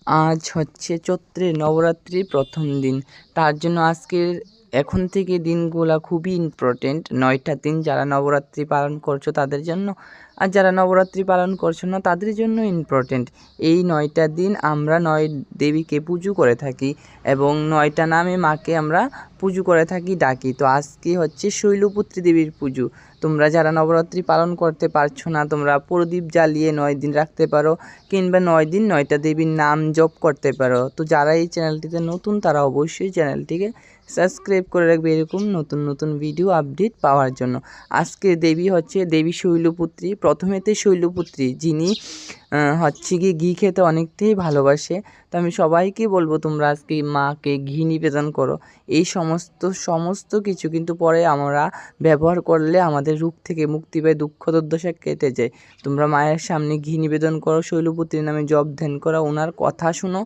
আজ হচ্ছে চৈত্রের নবরাত্রির প্রথম দিন। তার জন্য আজকের এখন থেকে দিনগুলা খুবই ইম্পর্টেন্ট। ৯টা দিন যারা নবরাত্রি পালন করছো তাদের জন্য, আর যারা নবরাত্রি পালন করছো না তাদের জন্য ইম্পর্টেন্ট। এই ৯টা দিন আমরা ৯ দেবীকে পুজো করে থাকি এবং ৯টা নামে মাকে আমরা পুজো করে থাকি, ডাকি। তো আজকে হচ্ছে শৈলপুত্রী দেবীর পুজো। তোমরা যারা নবরাত্রি পালন করতে পারছো না, তোমরা প্রদীপ জ্বালিয়ে ৯ দিন রাখতে পারো, কিংবা ৯ দিন ৯টা দেবীর নাম জপ করতে পারো। তো যারা এই চ্যানেলটিতে নতুন তারা অবশ্যই চ্যানেলটিকে সাবস্ক্রাইব করে রাখবে এরকম নতুন নতুন ভিডিও আপডেট পাওয়ার জন্য। আজকে দেবী হচ্ছে দেবী শৈলপুত্রী, প্রথমেতে শৈলপুত্রী, যিনি হচ্ছে গিয়ে ঘি খেতে অনেকটাই ভালোবাসে। তো আমি সবাইকে বলবো তোমরা আজকে মাকে ঘি নিবেদন করো। এই সমস্ত কিছু কিন্তু পরে আমরা ব্যবহার করলে আমাদের রোগ থেকে মুক্তি পায়, দুঃখ দুর্দশা কেটে যায়। তোমরা মায়ের সামনে ঘি নিবেদন করো, শৈলপুত্রীর নামে জপ ধ্যান করো, ওনার কথা শুনো।